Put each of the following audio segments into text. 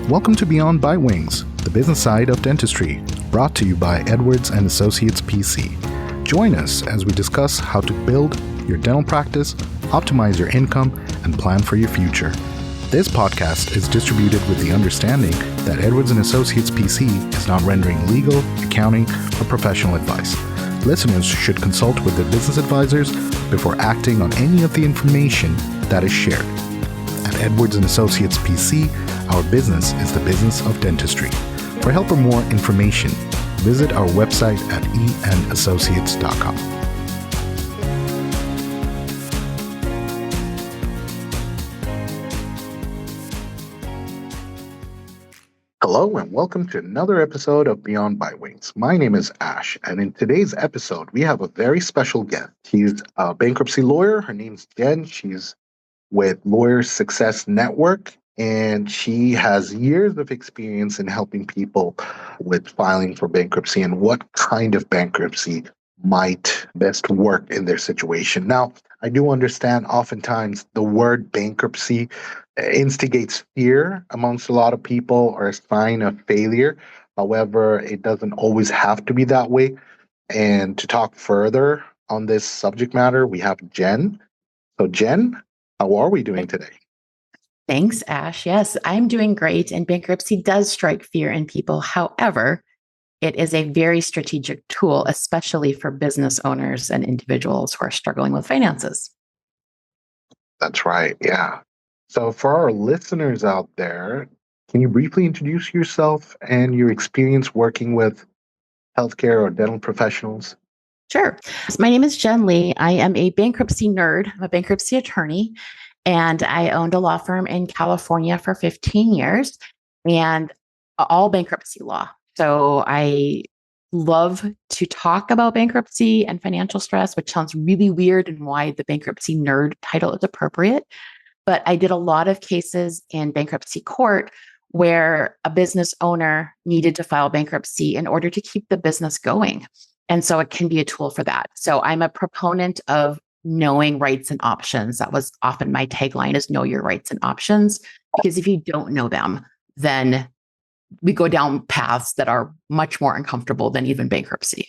Welcome to Beyond Bite Wings, the business side of dentistry, brought to you by Edwards and Associates PC. Join us as we discuss how to build your dental practice, optimize your income, and plan for your future. This podcast is distributed with the understanding that Edwards and Associates PC is not rendering legal, accounting, or professional advice. Listeners should consult with their business advisors before acting on any of the information that is shared. At Edwards and Associates PC, our business is the business of dentistry. For help or more information, visit our website at eandassociates.com. Hello and welcome to another episode of Beyond Bite Wings. My name is Ash, and in today's episode, we have a very special guest. She's a bankruptcy lawyer. Her name's Jen. She's with Lawyers Success Network, and she has years of experience in helping people with filing for bankruptcy and what kind of bankruptcy might best work in their situation. Now, I do understand oftentimes the word bankruptcy instigates fear amongst a lot of people or a sign of failure. However, it doesn't always have to be that way. And to talk further on this subject matter, we have Jen. So Jen, how are we doing today? Thanks, Ash. Yes, I'm doing great. And bankruptcy does strike fear in people. However, it is a very strategic tool, especially for business owners and individuals who are struggling with finances. That's right. Yeah. So for our listeners out there, can you briefly introduce yourself and your experience working with healthcare or dental professionals? Sure. So my name is Jen Lee. I am a bankruptcy nerd. I'm a bankruptcy attorney, and I owned a law firm in California for 15 years and all bankruptcy law. So I love to talk about bankruptcy and financial stress, which sounds really weird and why the bankruptcy nerd title is appropriate. But I did a lot of cases in bankruptcy court where a business owner needed to file bankruptcy in order to keep the business going. And so it can be a tool for that. So I'm a proponent of knowing rights and options. That was often my tagline, is know your rights and options. Because if you don't know them, then we go down paths that are much more uncomfortable than even bankruptcy.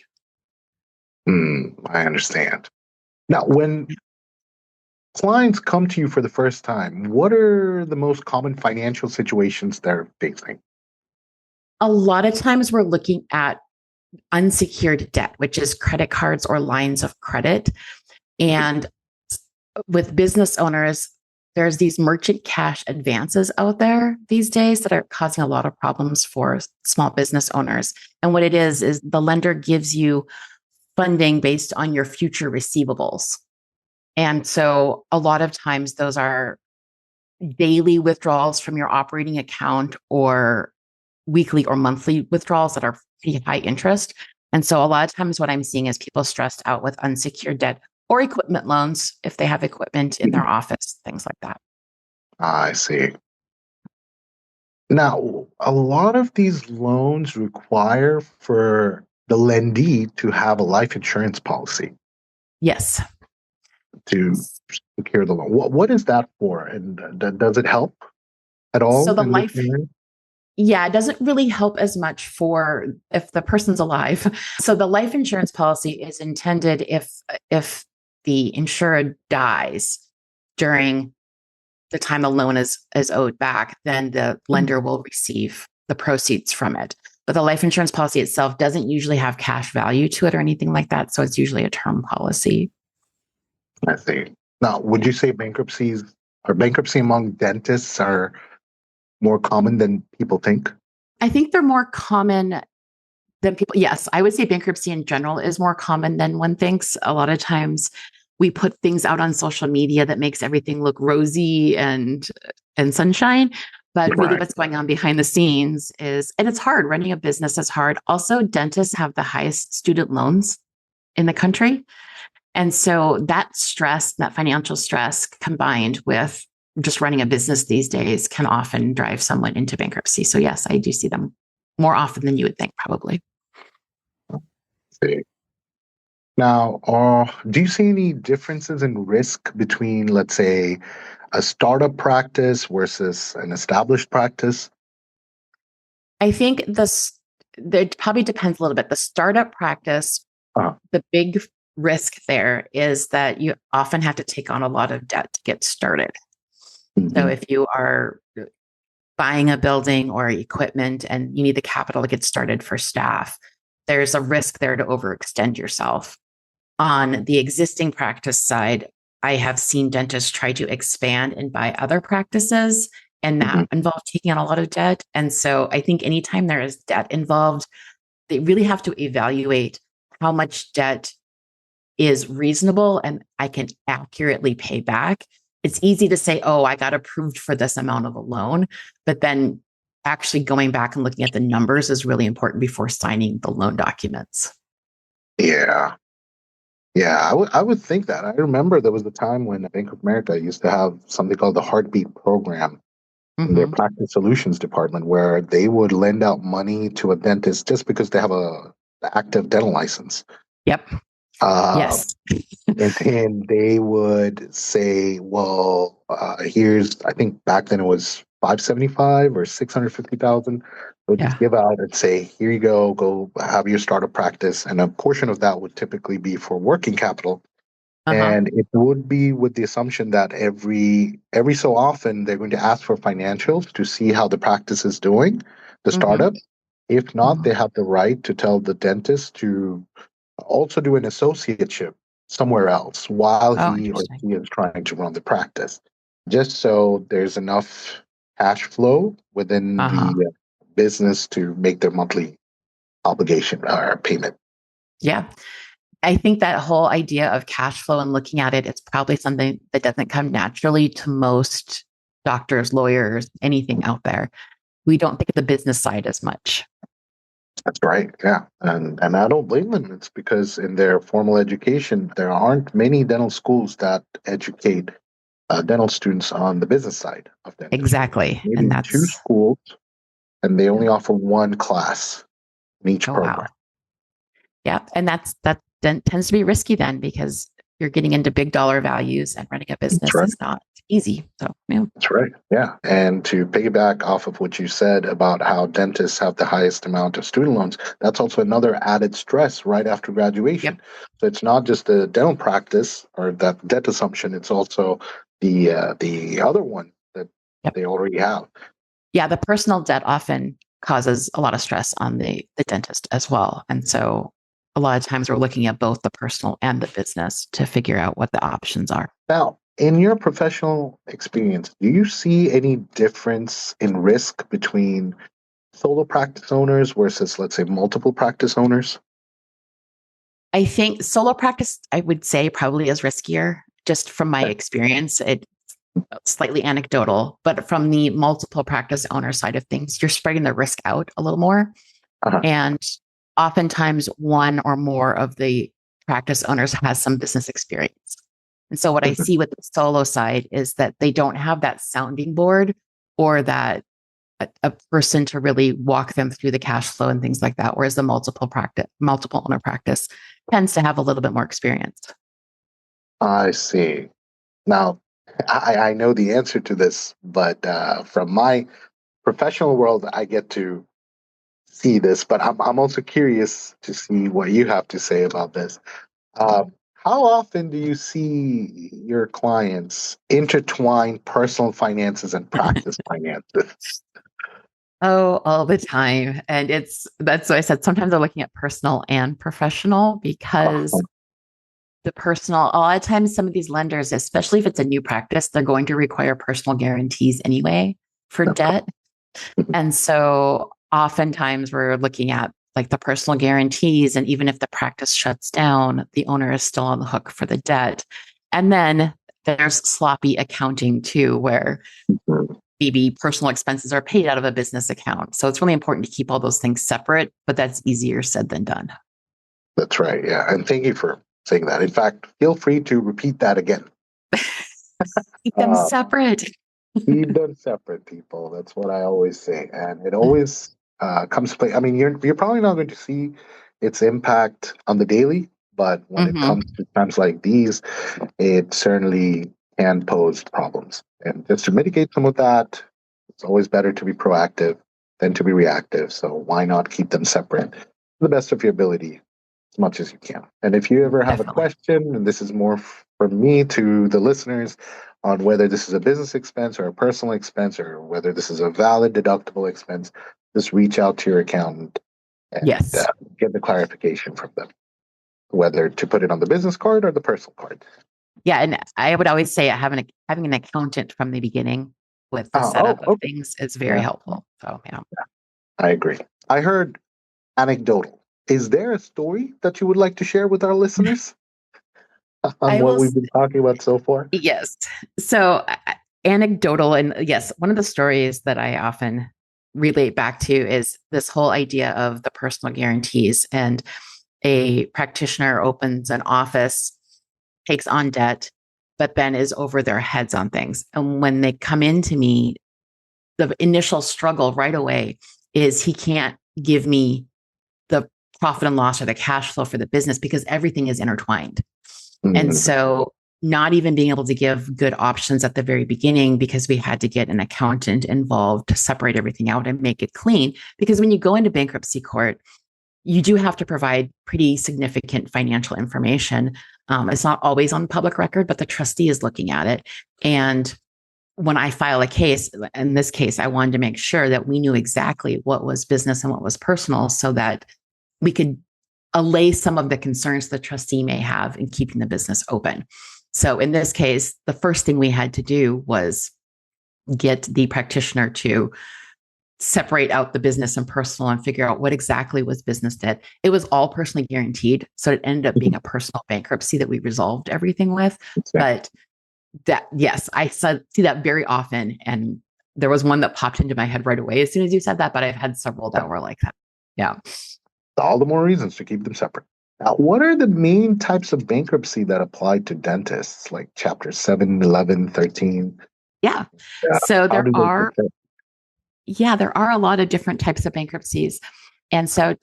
I understand. Now, when clients come to you for the first time, what are the most common financial situations they're facing? A lot of times we're looking at unsecured debt, which is credit cards or lines of credit. And with business owners, there's these merchant cash advances out there these days that are causing a lot of problems for small business owners. And what it is the lender gives you funding based on your future receivables. And so a lot of times those are daily withdrawals from your operating account or weekly or monthly withdrawals that are pretty high interest. And so a lot of times what I'm seeing is people stressed out with unsecured debt or equipment loans if they have equipment in their office, things like that. I see. Now, a lot of these loans require for the lendee to have a life insurance policy Yes. to secure the loan. What is that for? And does it help at all? So it doesn't really help as much for if the person's alive. So the life insurance policy is intended if the insured dies during the time a loan is owed back, then the lender will receive the proceeds from it. But the life insurance policy itself doesn't usually have cash value to it or anything like that. So it's usually a term policy. I see. Now, would you say bankruptcy among dentists are more common than people think? I think they're more common than people. Yes, I would say bankruptcy in general is more common than one thinks. A lot of times we put things out on social media that makes everything look rosy and sunshine. But really what's going on behind the scenes and it's hard. Running a business is hard. Also, dentists have the highest student loans in the country. And so that stress, that financial stress combined with just running a business these days can often drive someone into bankruptcy. So yes, I do see them more often than you would think, probably. See. Now, do you see any differences in risk between, let's say, a startup practice versus an established practice? I think it probably depends a little bit. The startup practice, Uh, the big risk there is that you often have to take on a lot of debt to get started. So mhm, if you are buying a building or equipment and you need the capital to get started for staff, there's a risk there to overextend yourself. On the existing practice side, I have seen dentists try to expand and buy other practices, and that mhm. involves taking on a lot of debt. And so I think anytime there is debt involved, they really have to evaluate how much debt is reasonable and I can accurately pay back. It's easy to say, oh, I got approved for this amount of a loan, but then actually going back and looking at the numbers is really important before signing the loan documents. Yeah. Yeah, I would think that. I remember there was a time when Bank of America used to have something called the Heartbeat program in their Mm-hmm. practice solutions department, where they would lend out money to a dentist just because they have a active dental license. Yep. Uh, Yes. and then they would say, well, here's, I think back then it was 575 or 650,000. They would just Yeah. give out and say, here you go have your startup practice. And a portion of that would typically be for working capital. Uh-huh. And it would be with the assumption that every so often they're going to ask for financials to see how the practice is doing, the Mm-hmm. startup. If not, Mm-hmm. they have the right to tell the dentist to also do an associateship somewhere else while Oh, he or interesting. she is trying to run the practice, just so there's enough cash flow within the Uh-huh. business to make their monthly obligation or payment. Yeah. I think that whole idea of cash flow and looking at it, it's probably something that doesn't come naturally to most doctors, lawyers, anything out there. We don't think of the business side as much. That's right. Yeah. And I don't blame them. It's because in their formal education, there aren't many dental schools that educate dental students on the business side of dentistry. Exactly. And Maybe two that's, schools, and they only offer one class in each oh, program. wow. Yeah. And that then tends to be risky then because you're getting into big dollar values and running a That's business right. is not easy. So, yeah. That's right. Yeah. And to piggyback off of what you said about how dentists have the highest amount of student loans, that's also another added stress right after Yep. graduation. So it's not just the dental practice or that debt assumption, it's also the other one that Yep. they already have. Yeah. The personal debt often causes a lot of stress on the dentist as well. And so a lot of times we're looking at both the personal and the business to figure out what the options are. Now, in your professional experience, do you see any difference in risk between solo practice owners versus, let's say, multiple practice owners? I think solo practice, I would say, probably is riskier just from my Okay. experience. It's slightly anecdotal, but from the multiple practice owner side of things, you're spreading the risk out a little more. Uh-huh. And oftentimes, one or more of the practice owners has some business experience. And so, what I Mhm. see with the solo side is that they don't have that sounding board or that a person to really walk them through the cash flow and things like that. Whereas the multiple owner practice tends to have a little bit more experience. I see. Now, I know the answer to this, but from my professional world, I get to see this, but I'm also curious to see what you have to say about this. How often do you see your clients intertwine personal finances and practice finances? Oh, all the time. And that's why I said sometimes I'm looking at personal and professional because the personal, a lot of times some of these lenders, especially if it's a new practice, they're going to require personal guarantees anyway for debt. And so oftentimes we're looking at like the personal guarantees. And even if the practice shuts down, the owner is still on the hook for the debt. And then there's sloppy accounting too, where maybe personal expenses are paid out of a business account. So it's really important to keep all those things separate, but that's easier said than done. That's right. Yeah. And thank you for saying that. In fact, feel free to repeat that again. Keep them Uh, separate. Keep them separate, people. That's what I always say. And it always comes to play. I mean, you're probably not going to see its impact on the daily, but when it Mm-hmm. comes to times like these, it certainly can pose problems. And just to mitigate some of that, it's always better to be proactive. tend to be reactive. So why not keep them separate to the best of your ability as much as you can? And if you ever have a Definitely. question, and this is more from me to the listeners, on whether this is a business expense or a personal expense or whether this is a valid deductible expense, just reach out to your accountant and Yes. get the clarification from them, whether to put it on the business card or the personal card. Yeah. And I would always say having an accountant from the beginning with the setup of Okay. things is very Yeah, helpful. So, yeah. I agree. I heard anecdotal. Is there a story that you would like to share with our listeners on I what will, we've been talking about so far? yes. So, anecdotal, and yes, one of the stories that I often relate back to is this whole idea of the personal guarantees. And a practitioner opens an office, takes on debt, but then is over their heads on things. And when they come into me, the initial struggle right away is he can't give me the profit and loss or the cash flow for the business because everything is intertwined. And Mm-hmm. so, not even being able to give good options at the very beginning because we had to get an accountant involved to separate everything out and make it clean. Because when you go into bankruptcy court, you do have to provide pretty significant financial information. It's not always on public record, but the trustee is looking at it. And when I file a case, in this case, I wanted to make sure that we knew exactly what was business and what was personal so that we could allay some of the concerns the trustee may have in keeping the business open. So in this case, the first thing we had to do was get the practitioner to separate out the business and personal and figure out what exactly was business debt. It was all personally guaranteed. So it ended up being a personal bankruptcy that we resolved everything with. But that, yes, I see that very often. And there was one that popped into my head right away as soon as you said that, but I've had several that were like that. Yeah. All the more reasons to keep them separate. Now, what are the main types of bankruptcy that apply to dentists, like Chapter 7, 11, 13? Yeah. So How there do they are, differ? there are a lot of different types of bankruptcies. And so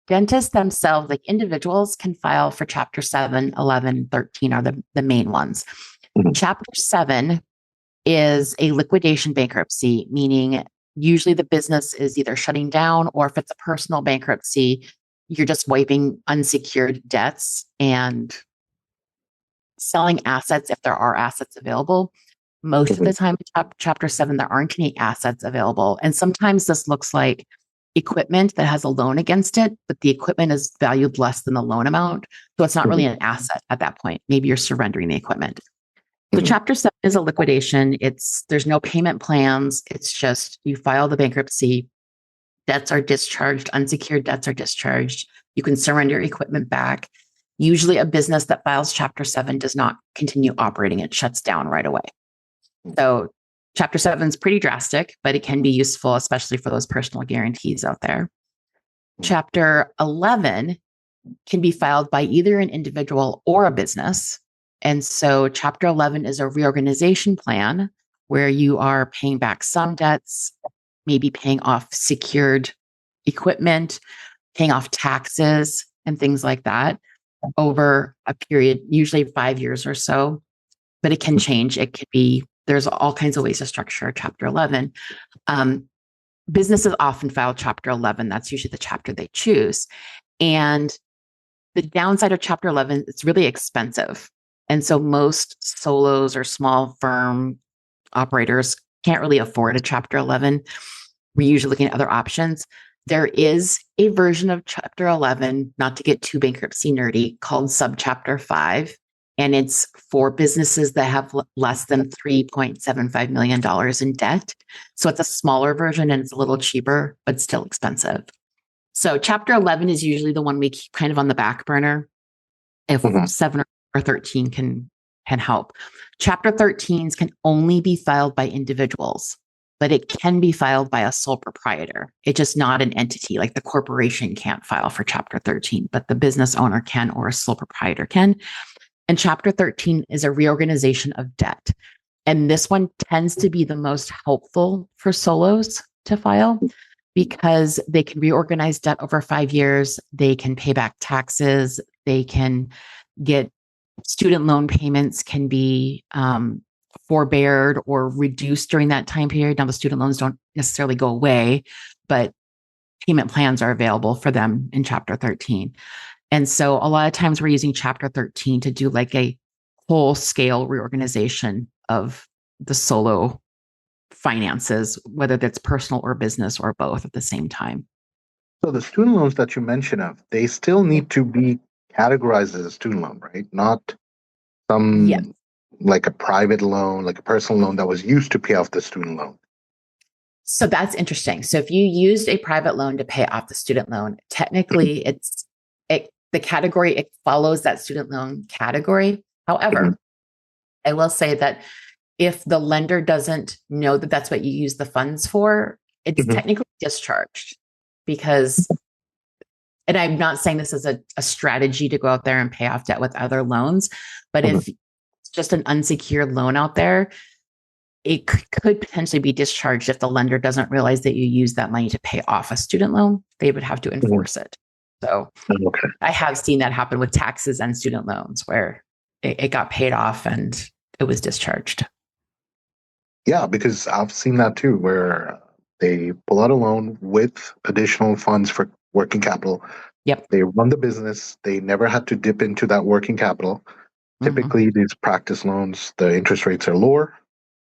dentists themselves, like individuals, can file for Chapter 7, 11, 13 are the main ones. Mhm. Chapter 7 is a liquidation bankruptcy, meaning usually the business is either shutting down or if it's a personal bankruptcy, you're just wiping unsecured debts and selling assets if there are assets available. Most of the Mhm. time, Chapter 7, there aren't any assets available. And sometimes this looks like equipment that has a loan against it, but the equipment is valued less than the loan amount. So it's not really Mhm. an asset at that point. Maybe you're surrendering the equipment. So Mhm. Chapter 7 is a liquidation. There's no payment plans. It's just you file the bankruptcy, debts are discharged, unsecured debts are discharged. You can surrender equipment back. Usually a business that files Chapter 7 does not continue operating. It shuts down right away. So Chapter 7 is pretty drastic, but it can be useful, especially for those personal guarantees out there. Chapter 11 can be filed by either an individual or a business. And so Chapter 11 is a reorganization plan where you are paying back some debts, maybe paying off secured equipment, paying off taxes and things like that over a period, usually 5 years or so. But it can change. It could be, there's all kinds of ways to structure Chapter 11. Um, Businesses often file Chapter 11. That's usually the chapter they choose. And the downside of Chapter 11, it's really expensive. And so most solos or small firm operators can't really afford a Chapter 11. We're usually looking at other options. There is a version of Chapter 11, not to get too bankruptcy nerdy, called Subchapter V. And it's for businesses that have less than $3.75 million in debt. So it's a smaller version and it's a little cheaper, but still expensive. So Chapter 11 is usually the one we keep kind of on the back burner if Mhm. 7 or 13 can help. Chapter 13s can only be filed by individuals, but it can be filed by a sole proprietor. It's just not an entity. Like the corporation can't file for Chapter 13, but the business owner can or a sole proprietor can. And Chapter 13 is a reorganization of debt. And this one tends to be the most helpful for solos to file because they can reorganize debt over 5 years. They can pay back taxes. They can get student loan payments can be forbeared or reduced during that time period. Now, the student loans don't necessarily go away, but payment plans are available for them in Chapter 13. And so a lot of times we're using Chapter 13 to do like a whole scale reorganization of the solo finances, whether that's personal or business or both at the same time. So the student loans that you mentioned of, they still need to be categorized as a student loan, right? Not Yeah. some like a private loan, like a personal loan that was used to pay off the student loan. So that's interesting. So if you used a private loan to pay off the student loan, technically the category, it follows that student loan category. However, I will say that if the lender doesn't know that that's what you use the funds for, it's Mhm. technically discharged because, and I'm not saying this is a strategy to go out there and pay off debt with other loans, but if it's just an unsecured loan out there, it could potentially be discharged if the lender doesn't realize that you use that money to pay off a student loan. They would have to enforce it. So Okay. I have seen that happen with taxes and student loans where it got paid off and it was discharged. Yeah, because I've seen that too, where they pull out a loan with additional funds for working capital. Yep. They run the business. They never had to dip into that working capital. Typically, these practice loans, the interest rates are lower.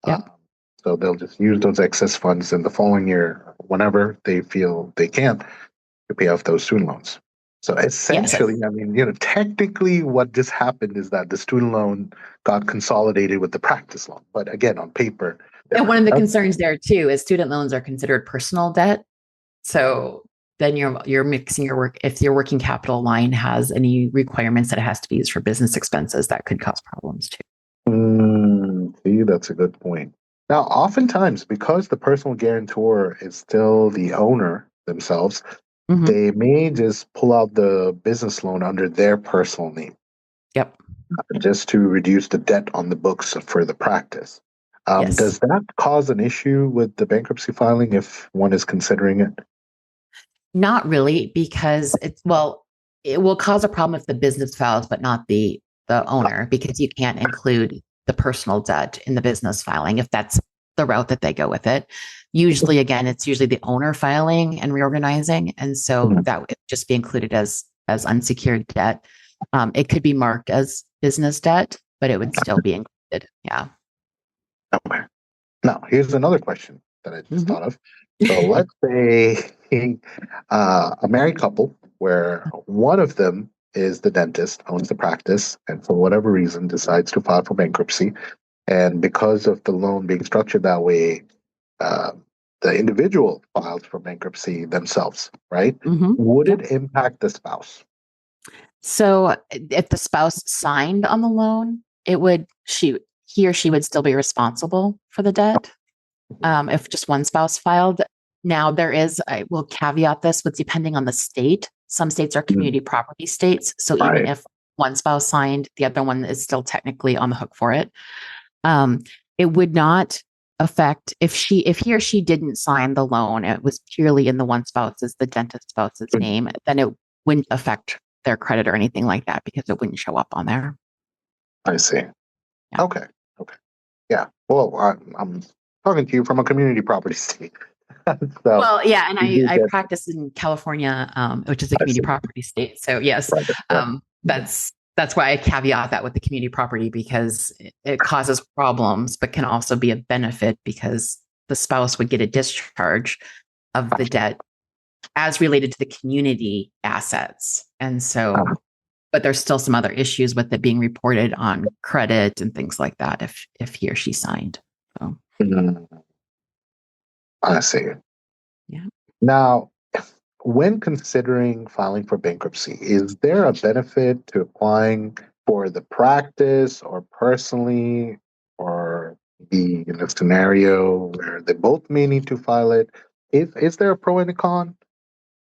Yep. So they'll just use those excess funds in the following year, whenever they feel they can, to pay off those student loans. So Yes. essentially, I mean, technically what just happened is that the student loan got consolidated with the practice loan. But again, on paper. And one of the concerns there too is student loans are considered personal debt. So then you're mixing your work. If your working capital line has any requirements that it has to be used for business expenses, that could cause problems too. See, that's a good point. Now, oftentimes, because the personal guarantor is still the owner themselves, they may just pull out the business loan under their personal name. Yep. Just to reduce the debt on the books for the practice. Yes. Does that cause an issue with the bankruptcy filing if one is considering it? Not really, because it will cause a problem if the business files, but not the owner, because you can't include the personal debt in the business filing if that's the route that they go with it. Usually, again, it's usually the owner filing and reorganizing, and so that would just be included as unsecured debt. It could be marked as business debt, but it would still be included. Yeah. Okay. Now, here's another question that I just thought of. So let's say a married couple where one of them is the dentist, owns the practice, and for whatever reason decides to file for bankruptcy. And because of the loan being structured that way, uh, the individual filed for bankruptcy themselves, right? Would it impact the spouse? So if the spouse signed on the loan, he or she would still be responsible for the debt. If just one spouse filed. Now I will caveat this with depending on the state. Some states are community property states. So even if one spouse signed, the other one is still technically on the hook for it. It would not affect if he or she didn't sign the loan, it was purely in the dentist spouse's name, then it wouldn't affect their credit or anything like that because it wouldn't show up on there. I see. Yeah. Okay. Yeah. Well, I'm talking to you from a community property state. Well, yeah, and I practice in California, which is a community property state. So yes, that's why I caveat that with the community property because it causes problems, but can also be a benefit because the spouse would get a discharge of the debt as related to the community assets. And so, but there's still some other issues with it being reported on credit and things like that if he or she signed. So. I see. Yeah. Now, when considering filing for bankruptcy, is there a benefit to applying for the practice or personally, or be in a scenario where they both may need to file it? Is there a pro and a con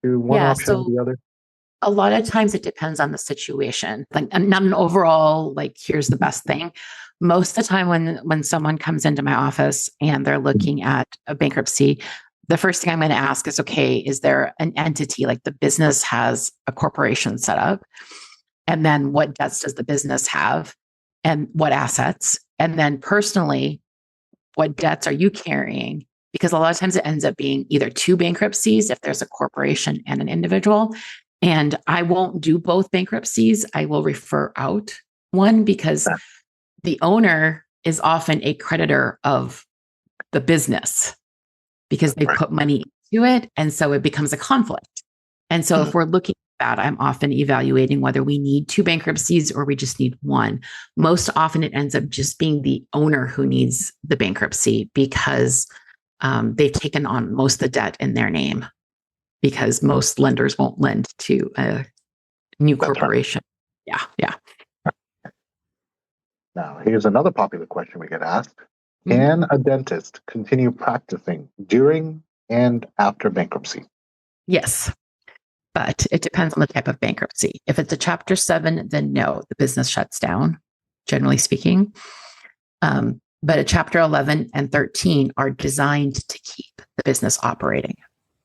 to one option or the other? A lot of times it depends on the situation. Like not an overall, like, here's the best thing. Most of the time when someone comes into my office and they're looking at a bankruptcy, the first thing I'm going to ask is, okay, is there an entity, like the business has a corporation set up? And then what debts does the business have? And what assets? And then personally, what debts are you carrying? Because a lot of times it ends up being either two bankruptcies if there's a corporation and an individual. And I won't do both bankruptcies. I will refer out one because the owner is often a creditor of the business because they put money into it. And so it becomes a conflict. And so if we're looking at that, I'm often evaluating whether we need two bankruptcies or we just need one. Most often it ends up just being the owner who needs the bankruptcy because they've taken on most of the debt in their name because most lenders won't lend to a new corporation. Right. Yeah. Now, here's another popular question we get asked. Can a dentist continue practicing during and after bankruptcy? Yes, but it depends on the type of bankruptcy. If it's a Chapter 7, then no, the business shuts down, generally speaking. But a Chapter 11 and 13 are designed to keep the business operating.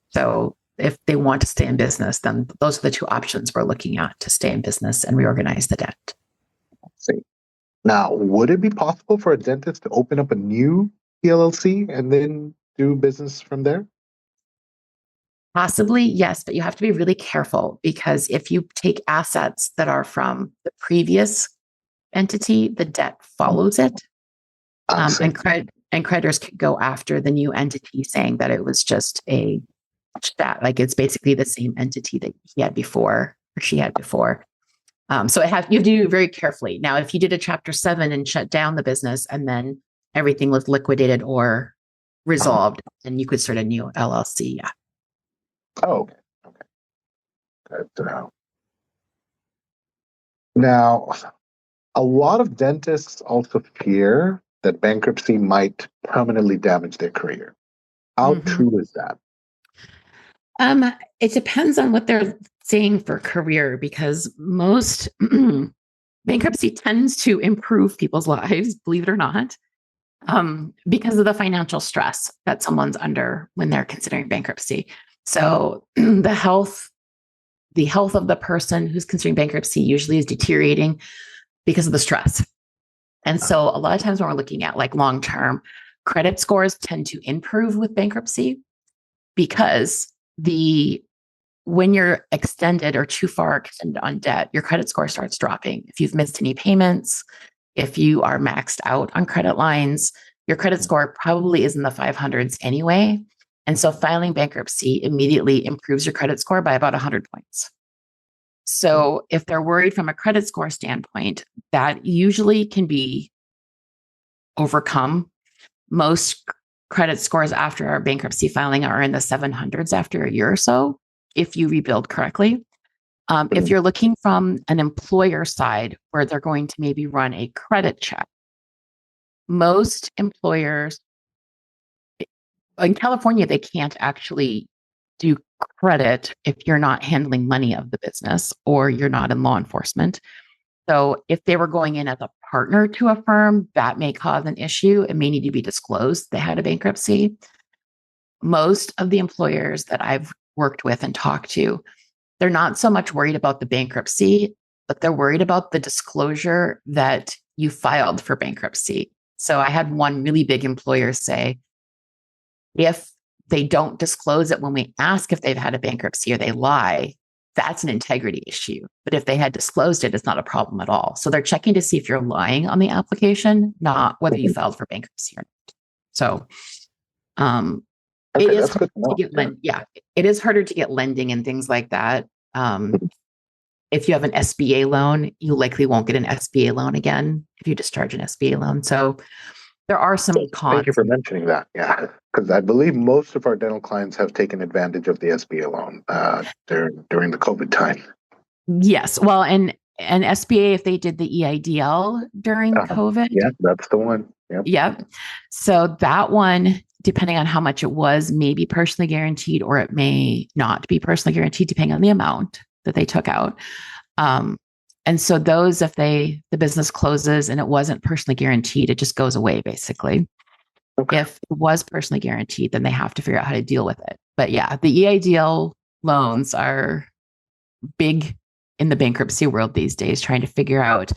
So if they want to stay in business, then those are the two options we're looking at to stay in business and reorganize the debt. Let's see. Now, would it be possible for a dentist to open up a new PLLC and then do business from there? Possibly, yes, but you have to be really careful because if you take assets that are from the previous entity, the debt follows it. And creditors could go after the new entity saying that it was just like it's basically the same entity that he had before or she had before. So you have to do it very carefully. Now, if you did a Chapter 7 and shut down the business and then everything was liquidated or resolved, then you could start a new LLC. Yeah. Oh, okay. Good to know. Now, a lot of dentists also fear that bankruptcy might permanently damage their career. How true is that? It depends on what they're saying for career because most bankruptcy tends to improve people's lives, believe it or not, because of the financial stress that someone's under when they're considering bankruptcy. So the health of the person who's considering bankruptcy usually is deteriorating because of the stress. And so a lot of times when we're looking at like long-term credit scores tend to improve with bankruptcy because when you're extended or too far extended on debt, your credit score starts dropping. If you've missed any payments, if you are maxed out on credit lines, your credit score probably is in the 500s anyway. And so filing bankruptcy immediately improves your credit score by about 100 points. So if they're worried from a credit score standpoint, that usually can be overcome. Most credit scores after our bankruptcy filing are in the 700s after a year or so, if you rebuild correctly. If you're looking from an employer side where they're going to maybe run a credit check, most employers in California, they can't actually do credit if you're not handling money of the business or you're not in law enforcement. So if they were going in as a partner to a firm, that may cause an issue. It may need to be disclosed they had a bankruptcy. Most of the employers that I've worked with and talked to, they're not so much worried about the bankruptcy, but they're worried about the disclosure that you filed for bankruptcy. So I had one really big employer say, if they don't disclose it when we ask if they've had a bankruptcy or they lie, that's an integrity issue. But if they had disclosed it, it's not a problem at all. So they're checking to see if you're lying on the application, not whether you filed for bankruptcy or not. So it is hard to get it is harder to get lending and things like that. If you have an SBA loan, you likely won't get an SBA loan again if you discharge an SBA loan. So there are some cons. Thank you for mentioning that. Yeah, because I believe most of our dental clients have taken advantage of the SBA loan during the COVID time. Yes. Well, and SBA, if they did the EIDL during COVID. Yeah, that's the one. Yep. So that one, depending on how much it was, may be personally guaranteed or it may not be personally guaranteed, depending on the amount that they took out. And so those, if the business closes and it wasn't personally guaranteed, it just goes away basically. Okay. If it was personally guaranteed, then they have to figure out how to deal with it. But yeah, the EIDL loans are big in the bankruptcy world these days, trying to figure out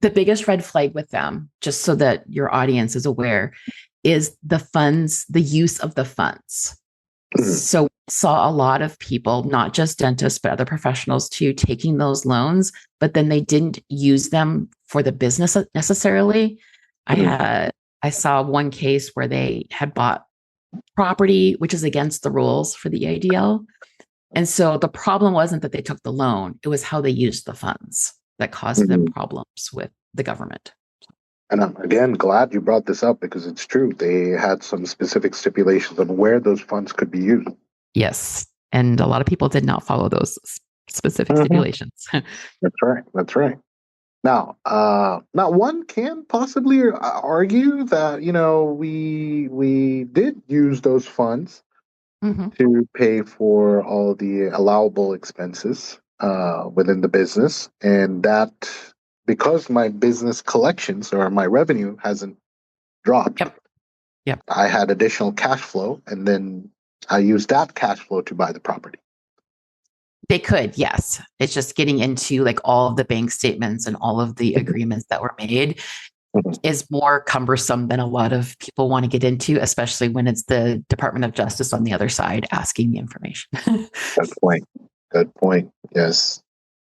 The biggest red flag with them, just so that your audience is aware, is the use of the funds. Mhm. So saw a lot of people, not just dentists, but other professionals too, taking those loans, but then they didn't use them for the business necessarily. I Mhm. had I saw one case where they had bought property, which is against the rules for the EIDL. And so the problem wasn't that they took the loan, it was how they used the funds that caused them Mhm. problems with the government. And I'm again glad you brought this up because it's true. They had some specific stipulations on where those funds could be used. Yes. And a lot of people did not follow those specific Mhm. stipulations. That's right. That's right. Now one can possibly argue that we did use those funds Mhm. to pay for all the allowable expenses within the business, and that because my business collections or my revenue hasn't dropped, Yep. Yep. I had additional cash flow, and then I used that cash flow to buy the property. They could, yes. It's just getting into like all of the bank statements and all of the agreements that were made Mhm. is more cumbersome than a lot of people want to get into, especially when it's the Department of Justice on the other side asking the information. Good point. Good point. Yes.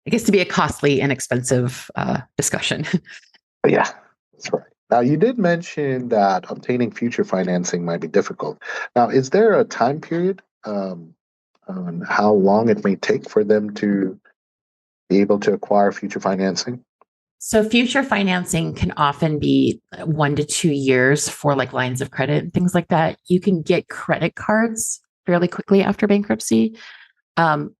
It gets to be a costly and expensive discussion. But yeah, that's right. Now, you did mention that obtaining future financing might be difficult. Now, is there a time period on how long it may take for them to be able to acquire future financing? So future financing can often be 1 to 2 years for like lines of credit and things like that. You can get credit cards fairly quickly after bankruptcy. Um,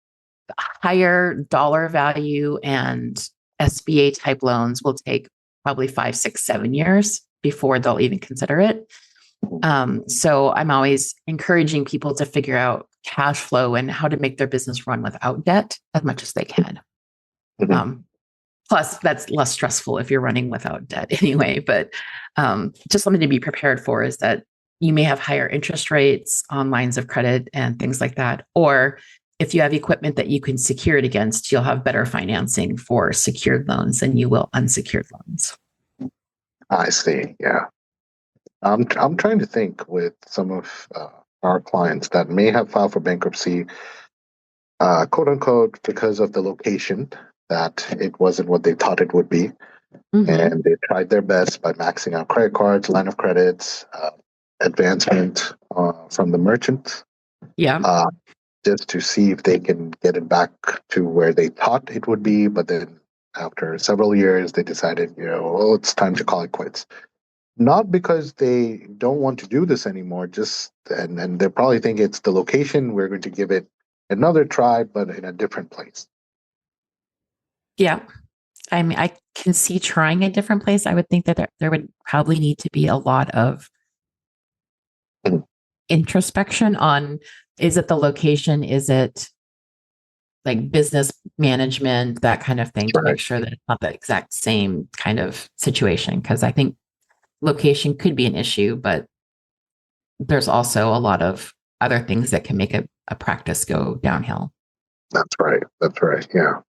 Higher dollar value and SBA type loans will take probably 5, 6, 7 years before they'll even consider it. So I'm always encouraging people to figure out cash flow and how to make their business run without debt as much as they can. Mhm. Um, Plus, that's less stressful if you're running without debt anyway. But just something to be prepared for is that you may have higher interest rates on lines of credit and things like that. Or if you have equipment that you can secure it against, you'll have better financing for secured loans than you will unsecured loans. I see. Yeah. I'm trying to think with some of our clients that may have filed for bankruptcy, quote unquote, because of the location, that it wasn't what they thought it would be. Mm-hmm. And they tried their best by maxing out credit cards, line of credits, advancement from the merchant, Yeah. uh, just to see if they can get it back to where they thought it would be. But then after several years, they decided, well, it's time to call it quits. Not because they don't want to do this anymore, just and they probably think it's the location. We're going to give it another try, but in a different place. Yeah. I mean, I can see trying a different place. I would think that there would probably need to be a lot of Mhm. introspection on, is it the location? Is it like business management, that kind of thing, That's to right. make sure that it's not the exact same kind of situation? Because I think location could be an issue, but there's also a lot of other things that can make a practice go downhill. That's right. That's right. Yeah.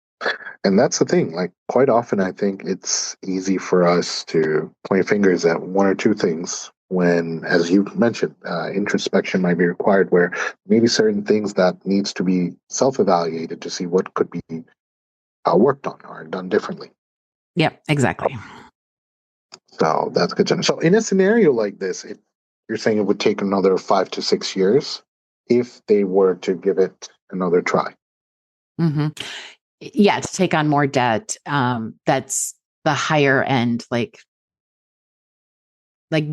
And that's the thing. Like, quite often, I think it's easy for us to point fingers at one or two things when, as you mentioned, introspection might be required, where maybe certain things that needs to be self-evaluated to see what could be worked on or done differently. Yep, exactly. So that's good to know. So in a scenario like this, you're saying it would take another 5 to 6 years if they were to give it another try. Hmm. Yeah, to take on more debt. That's the higher end, like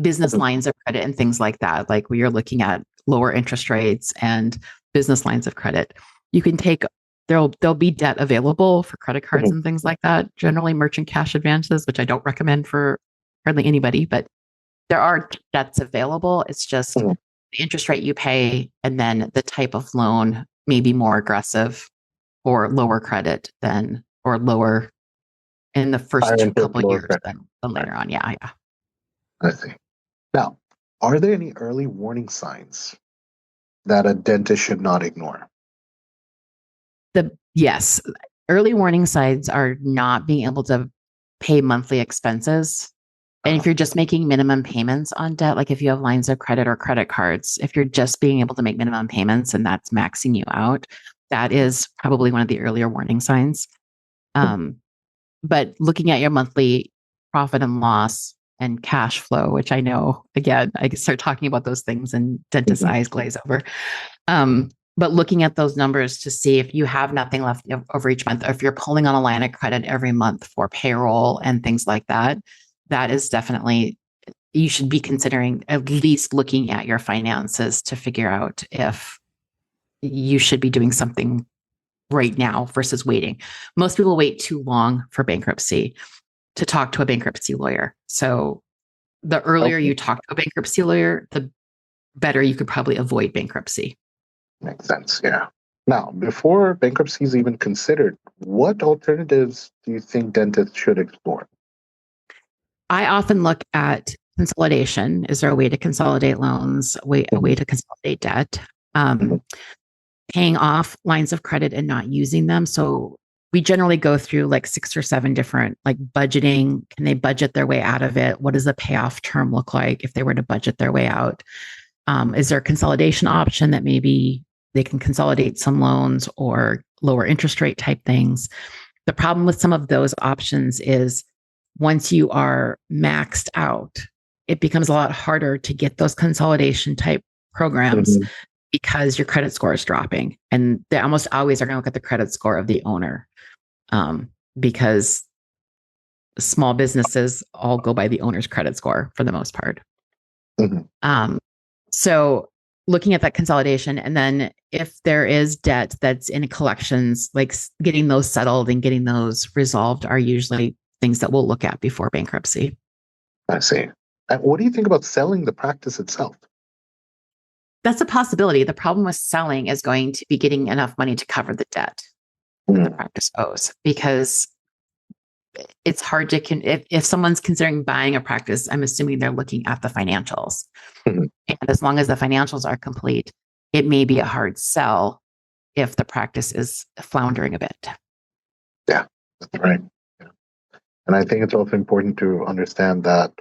business Mhm. lines of credit and things like that. Like we are looking at lower interest rates and business lines of credit. You can take there'll be debt available for credit cards Mhm. and things like that. Generally merchant cash advances, which I don't recommend for hardly anybody, but there are debts available. It's just Mhm. the interest rate you pay and then the type of loan may be more aggressive or lower credit than or lower in the Higher first interest, couple of lower years credit. than Right. later on. Yeah, yeah. I see. Now, are there any early warning signs that a dentist should not ignore? The yes, early warning signs are not being able to pay monthly expenses. And if you're just making minimum payments on debt, like if you have lines of credit or credit cards, if you're just being able to make minimum payments and that's maxing you out, that is probably one of the earlier warning signs. But looking at your monthly profit and loss and cash flow, which I know, again, I can start talking about those things and dentist eyes glaze over. But looking at those numbers to see if you have nothing left over each month, or if you're pulling on a line of credit every month for payroll and things like that, that is definitely, you should be considering at least looking at your finances to figure out if you should be doing something right now versus waiting. Most people wait too long for bankruptcy to talk to a bankruptcy lawyer. So the earlier you talk to a bankruptcy lawyer, the better you could probably avoid bankruptcy. Makes sense. Yeah. Now, before bankruptcy is even considered, what alternatives do you think dentists should explore? I often look at consolidation. Is there a way to consolidate loans, a way to consolidate debt? Paying off lines of credit and not using them. So we generally go through like 6 or 7 different, like budgeting. Can they budget their way out of it? What does the payoff term look like if they were to budget their way out? Is there a consolidation option that maybe they can consolidate some loans or lower interest rate type things? The problem with some of those options is once you are maxed out, it becomes a lot harder to get those consolidation type programs because your credit score is dropping. And they almost always are going to look at the credit score of the owner, because small businesses all go by the owner's credit score for the most part. So looking at that consolidation, and then if there is debt that's in collections, like getting those settled and getting those resolved are usually things that we'll look at before bankruptcy. I see. And what do you think about selling the practice itself? That's a possibility. The problem with selling is going to be getting enough money to cover the debt that the practice owes, because it's hard to, if someone's considering buying a practice, I'm assuming they're looking at the financials. And as long as the financials are complete, it may be a hard sell if the practice is floundering a bit. Yeah, that's right. Yeah. And I think it's also important to understand that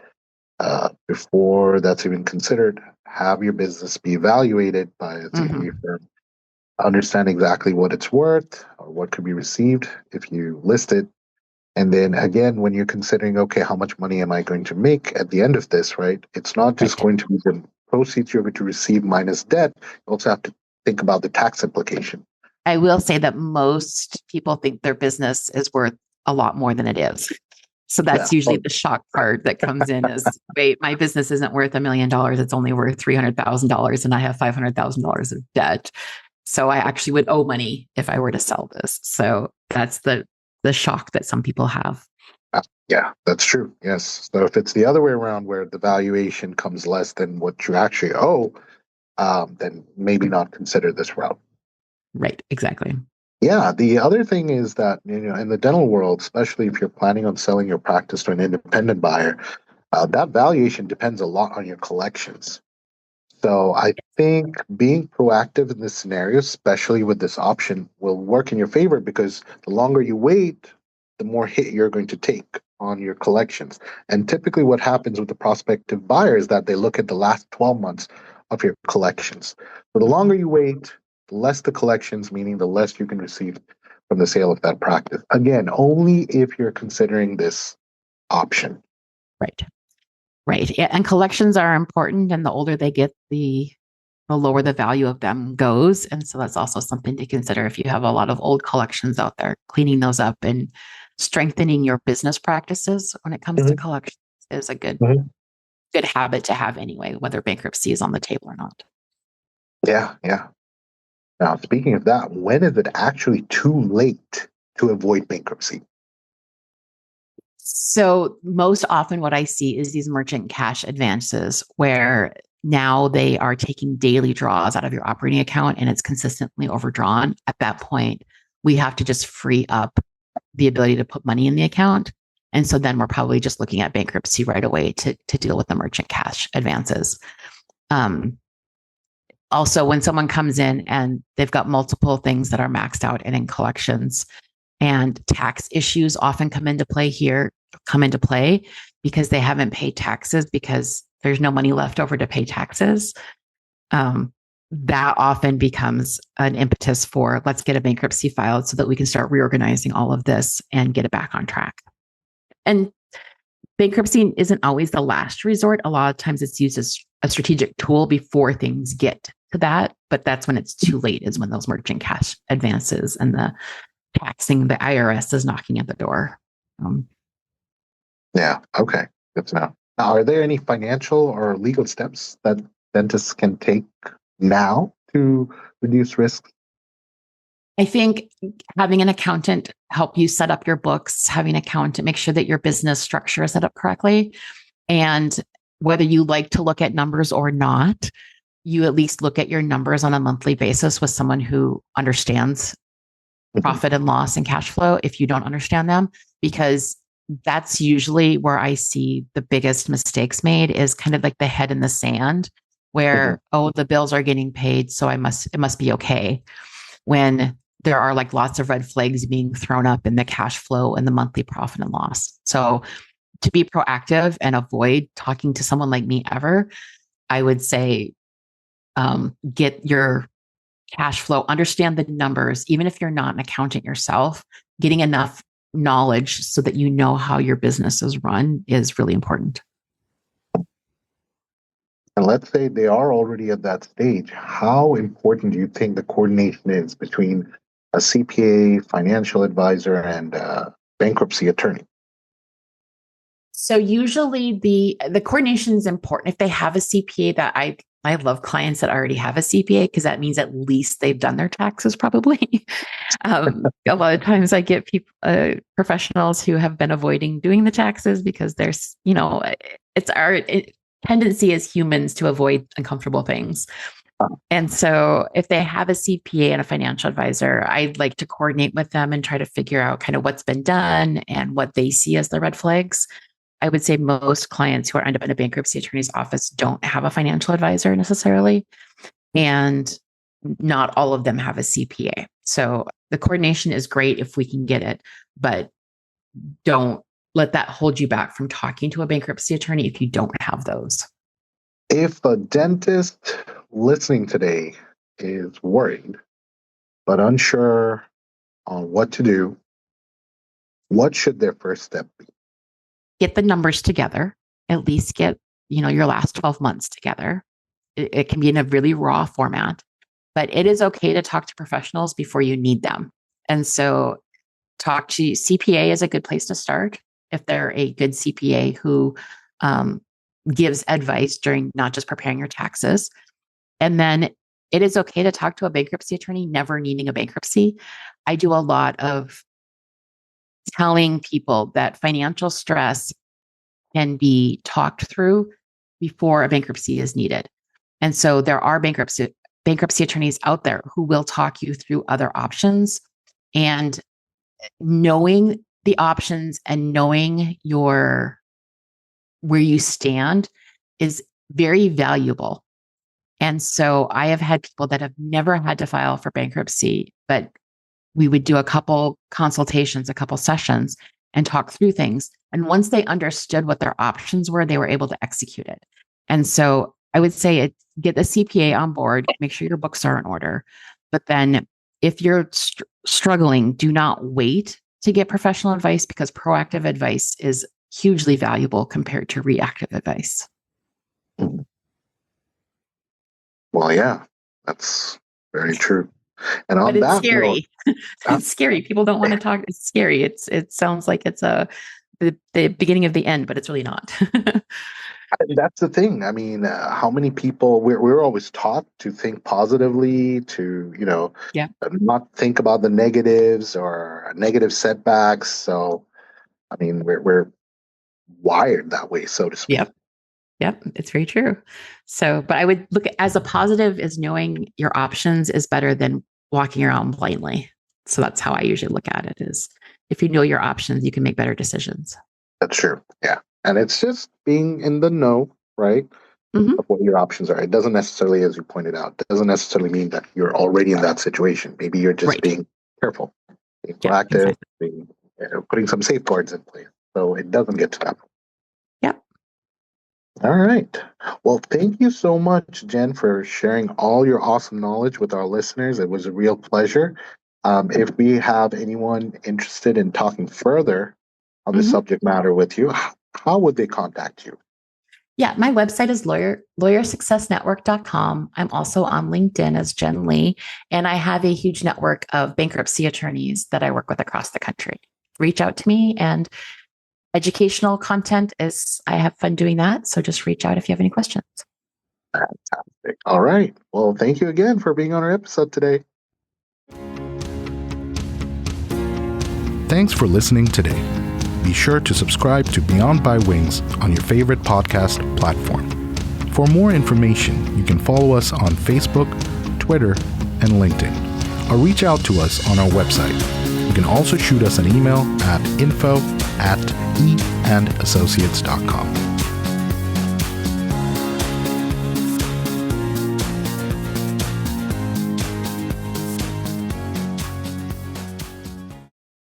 before that's even considered, have your business be evaluated by a CPA firm. Understand exactly what it's worth or what could be received if you list it. And then again, when you're considering, okay, how much money am I going to make at the end of this, right? It's not just going to be the proceeds you're going to receive minus debt. You also have to think about the tax implication. I will say that most people think their business is worth a lot more than it is. So that's usually the shock part that comes in is, wait, my business isn't worth $1 million. It's only worth $300,000 and I have $500,000 of debt. So I actually would owe money if I were to sell this. So that's the shock that some people have. Yeah, that's true. Yes. So if it's the other way around where the valuation comes less than what you actually owe, then maybe not consider this route. Right. Exactly. Yeah. The other thing is that, in the dental world, especially if you're planning on selling your practice to an independent buyer, that valuation depends a lot on your collections. So I think being proactive in this scenario, especially with this option, will work in your favor because the longer you wait, the more hit you're going to take on your collections. And typically what happens with the prospective buyer is that they look at the last 12 months of your collections. So the longer you wait, the less the collections, meaning the less you can receive from the sale of that practice. Again, only if you're considering this option. Right. Right. And collections are important. And the older they get, the lower the value of them goes. And so that's also something to consider if you have a lot of old collections out there, cleaning those up and strengthening your business practices when it comes to collections is a good habit to have anyway, whether bankruptcy is on the table or not. Yeah. Yeah. Now, speaking of that, when is it actually too late to avoid bankruptcy? So most often what I see is these merchant cash advances where now they are taking daily draws out of your operating account and it's consistently overdrawn. At that point, we have to just free up the ability to put money in the account. And so then we're probably just looking at bankruptcy right away to deal with the merchant cash advances. Also, when someone comes in and they've got multiple things that are maxed out and in collections, and tax issues often come into play here. come into play because they haven't paid taxes because there's no money left over to pay taxes. That often becomes an impetus for let's get a bankruptcy filed so that we can start reorganizing all of this and get it back on track. And bankruptcy isn't always the last resort. A lot of times it's used as a strategic tool before things get to that. But that's when it's too late, is when those merchant cash advances and the taxing, the IRS is knocking at the door. Yeah. Okay. Good to know. Now, are there any financial or legal steps that dentists can take now to reduce risk? I think having an accountant help you set up your books, having an accountant make sure that your business structure is set up correctly. And whether you like to look at numbers or not, you at least look at your numbers on a monthly basis with someone who understands profit and loss and cash flow if you don't understand them, because that's usually where I see the biggest mistakes made, is kind of like the head in the sand where, oh, the bills are getting paid, so it must be okay. When there are like lots of red flags being thrown up in the cash flow and the monthly profit and loss. So to be proactive and avoid talking to someone like me ever, I would say get your cash flow, understand the numbers, even if you're not an accountant yourself, getting enough knowledge so that you know how your business is run is really important. And let's say they are already at that stage. How important do you think the coordination is between a CPA, financial advisor, and a bankruptcy attorney? So usually the coordination is important. If they have a CPA, that I love clients that already have a CPA, because that means at least they've done their taxes probably. A lot of times I get people, professionals who have been avoiding doing the taxes because there's, it's our tendency as humans to avoid uncomfortable things. And so if they have a CPA and a financial advisor, I'd like to coordinate with them and try to figure out kind of what's been done and what they see as the red flags. I would say most clients who end up in a bankruptcy attorney's office don't have a financial advisor necessarily, and not all of them have a CPA. So the coordination is great if we can get it, but don't let that hold you back from talking to a bankruptcy attorney if you don't have those. If a dentist listening today is worried but unsure on what to do, what should their first step be? Get the numbers together, at least get, your last 12 months together. It can be in a really raw format, but it is okay to talk to professionals before you need them. And so talk to CPA is a good place to start. If they're a good CPA who gives advice during not just preparing your taxes. And then it is okay to talk to a bankruptcy attorney, never needing a bankruptcy. I do a lot of telling people that financial stress can be talked through before a bankruptcy is needed. And so there are bankruptcy attorneys out there who will talk you through other options, and knowing the options and knowing where you stand is very valuable. And so I have had people that have never had to file for bankruptcy, but we would do a couple consultations, a couple sessions, and talk through things. And once they understood what their options were, they were able to execute it. And so I would say get the CPA on board, make sure your books are in order. But then if you're struggling, do not wait to get professional advice, because proactive advice is hugely valuable compared to reactive advice. Well, yeah, that's very true. And on but it's that scary. note, It's scary. People don't want to talk. It's scary. It sounds like it's the beginning of the end, but it's really not. that's the thing. I mean, how many people we're always taught to think positively, to Yeah. not think about the negatives or negative setbacks. So, I mean, we're wired that way, so to speak. Yep, it's very true. So, but I would look at as a positive, is knowing your options is better than walking around blindly. So that's how I usually look at it, is if you know your options, you can make better decisions. That's true. Yeah. And it's just being in the know, right? Mm-hmm. Of what your options are. It doesn't necessarily, as you pointed out, doesn't necessarily mean that you're already in that situation. Maybe you're just Right. being careful, being Yeah, proactive, exactly. putting some safeguards in place. so it doesn't get to that. Yep. All right. Well, thank you so much, Jen, for sharing all your awesome knowledge with our listeners. It was a real pleasure. If we have anyone interested in talking further on the Mhm. subject matter with you, how would they contact you? Yeah, my website is lawyersuccessnetwork.com. I'm also on LinkedIn as Jen Lee, and I have a huge network of bankruptcy attorneys that I work with across the country. Reach out to me, and educational content is, I have fun doing that. So just reach out if you have any questions. Fantastic. All right. Well, thank you again for being on our episode today. Thanks for listening today. Be sure to subscribe to Beyond by Wings on your favorite podcast platform. For more information, you can follow us on Facebook, Twitter, and LinkedIn, or reach out to us on our website. You can also shoot us an email at info@eandassociates.com.